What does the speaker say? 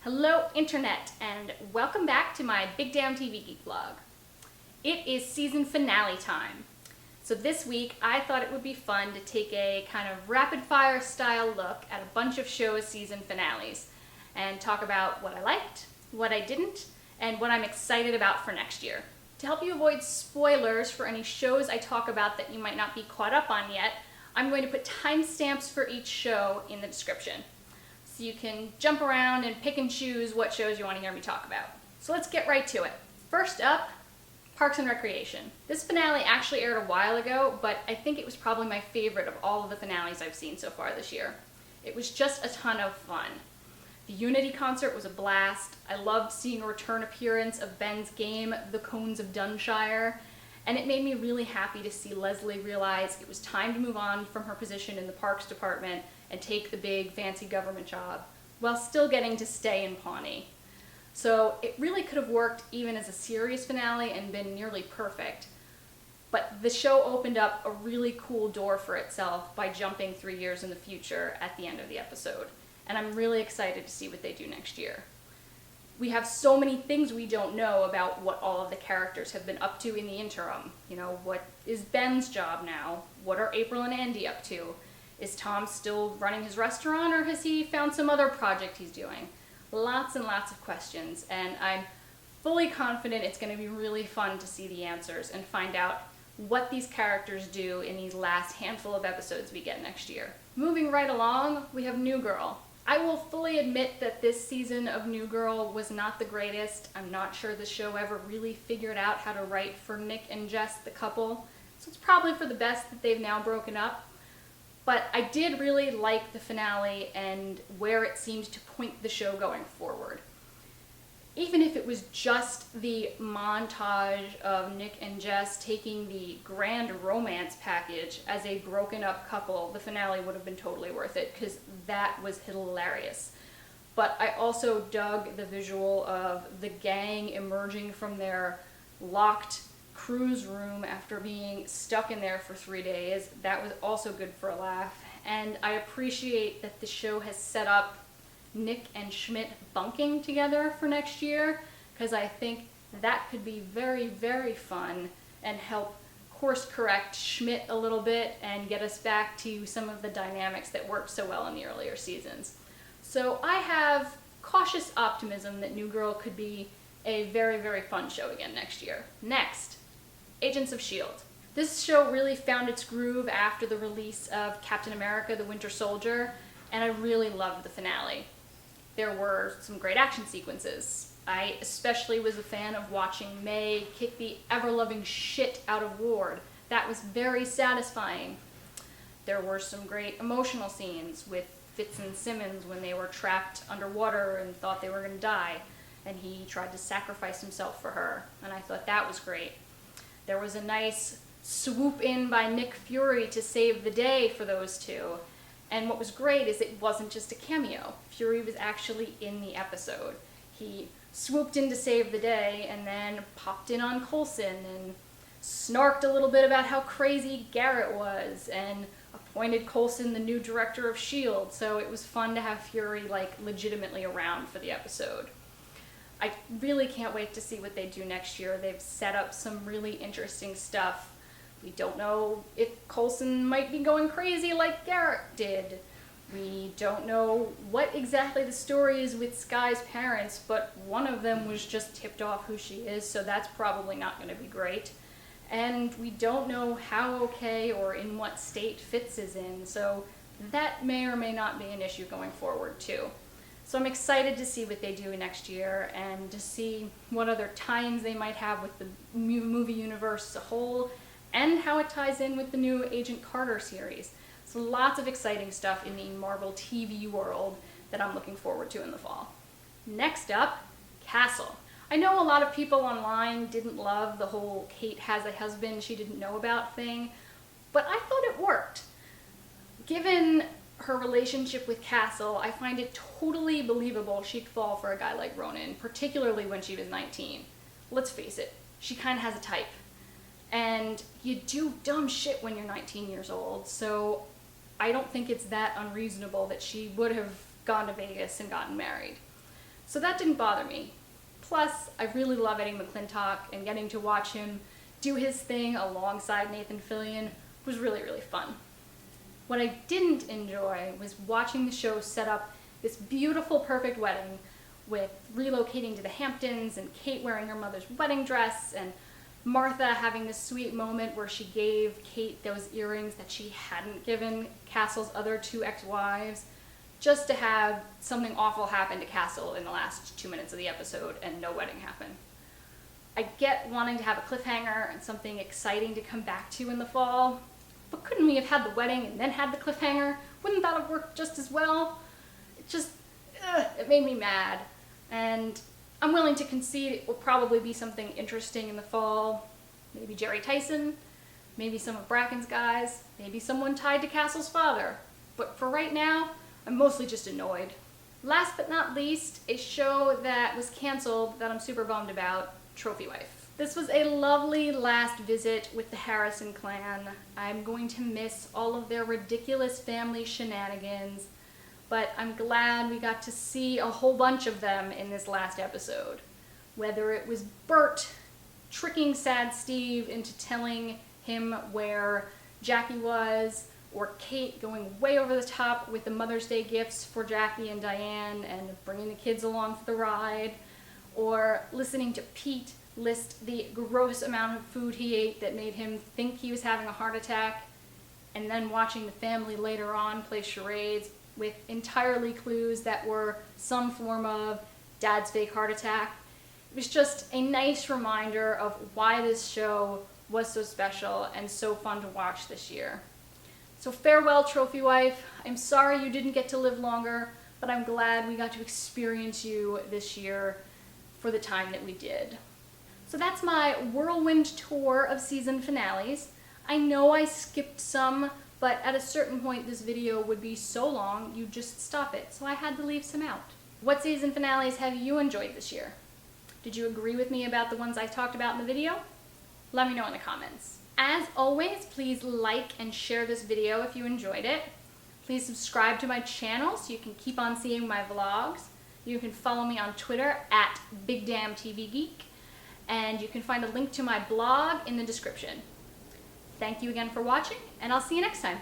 Hello Internet, and welcome back to my Big Damn TV Geek vlog. It is season finale time. So this week I thought it would be fun to take a kind of rapid fire style look at a bunch of shows' season finales and talk about what I liked, what I didn't, and what I'm excited about for next year. To help you avoid spoilers for any shows I talk about that you might not be caught up on yet, I'm going to put timestamps for each show in the description. So you can jump around and pick and choose what shows you want to hear me talk about. So let's get right to it. First up, Parks and Recreation. This finale actually aired a while ago, but I think it was probably my favorite of all of the finales I've seen so far this year. It was just a ton of fun. The Unity concert was a blast. I loved seeing a return appearance of Ben's game, The Cones of Dunshire, and it made me really happy to see Leslie realize it was time to move on from her position in the Parks Department and take the big fancy government job while still getting to stay in Pawnee. So it really could have worked even as a series finale and been nearly perfect. But the show opened up a really cool door for itself by jumping 3 years in the future at the end of the episode. And I'm really excited to see what they do next year. We have so many things we don't know about what all of the characters have been up to in the interim. You know, what is Ben's job now? What are April and Andy up to? Is Tom still running his restaurant, or has he found some other project he's doing? Lots and lots of questions, and I'm fully confident it's going to be really fun to see the answers and find out what these characters do in these last handful of episodes we get next year. Moving right along, we have New Girl. I will fully admit that this season of New Girl was not the greatest. I'm not sure the show ever really figured out how to write for Nick and Jess, the couple, so it's probably for the best that they've now broken up. But I did really like the finale and where it seemed to point the show going forward. Even if it was just the montage of Nick and Jess taking the grand romance package as a broken up couple, the finale would have been totally worth it, because that was hilarious. But I also dug the visual of the gang emerging from their locked cruise room after being stuck in there for 3 days. That was also good for a laugh. And I appreciate that the show has set up Nick and Schmidt bunking together for next year, because I think that could be very, very fun and help course correct Schmidt a little bit and get us back to some of the dynamics that worked so well in the earlier seasons. So I have cautious optimism that New Girl could be a very, very fun show again next year. Next, Agents of S.H.I.E.L.D. This show really found its groove after the release of Captain America: The Winter Soldier, and I really loved the finale. There were some great action sequences. I especially was a fan of watching May kick the ever-loving shit out of Ward. That was very satisfying. There were some great emotional scenes with Fitz and Simmons when they were trapped underwater and thought they were going to die, and he tried to sacrifice himself for her, and I thought that was great. There was a nice swoop in by Nick Fury to save the day for those two. And what was great is it wasn't just a cameo. Fury was actually in the episode. He swooped in to save the day and then popped in on Coulson and snarked a little bit about how crazy Garrett was and appointed Coulson the new director of S.H.I.E.L.D. So it was fun to have Fury legitimately around for the episode. I really can't wait to see what they do next year. They've set up some really interesting stuff. We don't know if Coulson might be going crazy like Garrett did. We don't know what exactly the story is with Skye's parents, but one of them was just tipped off who she is, so that's probably not going to be great. And we don't know how okay or in what state Fitz is in, so that may or may not be an issue going forward too. So I'm excited to see what they do next year and to see what other tie-ins they might have with the movie universe as a whole and how it ties in with the new Agent Carter series. So lots of exciting stuff in the Marvel TV world that I'm looking forward to in the fall. Next up, Castle. I know a lot of people online didn't love the whole Kate has a husband she didn't know about thing, but I thought it worked. Given her relationship with Castle, I find it totally believable she'd fall for a guy like Ronan, particularly when she was 19. Let's face it, she kind of has a type. And you do dumb shit when you're 19 years old, so I don't think it's that unreasonable that she would have gone to Vegas and gotten married. So that didn't bother me. Plus, I really love Eddie McClintock, and getting to watch him do his thing alongside Nathan Fillion was really, really fun. What I didn't enjoy was watching the show set up this beautiful, perfect wedding with relocating to the Hamptons and Kate wearing her mother's wedding dress and Martha having this sweet moment where she gave Kate those earrings that she hadn't given Castle's other two ex-wives, just to have something awful happen to Castle in the last 2 minutes of the episode and no wedding happen. I get wanting to have a cliffhanger and something exciting to come back to in the fall, but couldn't we have had the wedding and then had the cliffhanger? Wouldn't that have worked just as well? It made me mad. And I'm willing to concede it will probably be something interesting in the fall. Maybe Jerry Tyson, maybe some of Bracken's guys, maybe someone tied to Castle's father. But for right now, I'm mostly just annoyed. Last but not least, a show that was canceled that I'm super bummed about, Trophy Wife. This was a lovely last visit with the Harrison clan. I'm going to miss all of their ridiculous family shenanigans, but I'm glad we got to see a whole bunch of them in this last episode. Whether it was Bert tricking Sad Steve into telling him where Jackie was, or Kate going way over the top with the Mother's Day gifts for Jackie and Diane and bringing the kids along for the ride, or listening to Pete list the gross amount of food he ate that made him think he was having a heart attack, and then watching the family later on play charades with entirely clues that were some form of Dad's fake heart attack. It was just a nice reminder of why this show was so special and so fun to watch this year. So farewell, Trophy Wife. I'm sorry you didn't get to live longer, but I'm glad we got to experience you this year for the time that we did. So that's my whirlwind tour of season finales. I know I skipped some, but at a certain point this video would be so long you'd just stop it, so I had to leave some out. What season finales have you enjoyed this year? Did you agree with me about the ones I talked about in the video? Let me know in the comments. As always, please like and share this video if you enjoyed it. Please subscribe to my channel so you can keep on seeing my vlogs. You can follow me on Twitter at BigDamnTVGeek, and you can find a link to my blog in the description. Thank you again for watching, and I'll see you next time.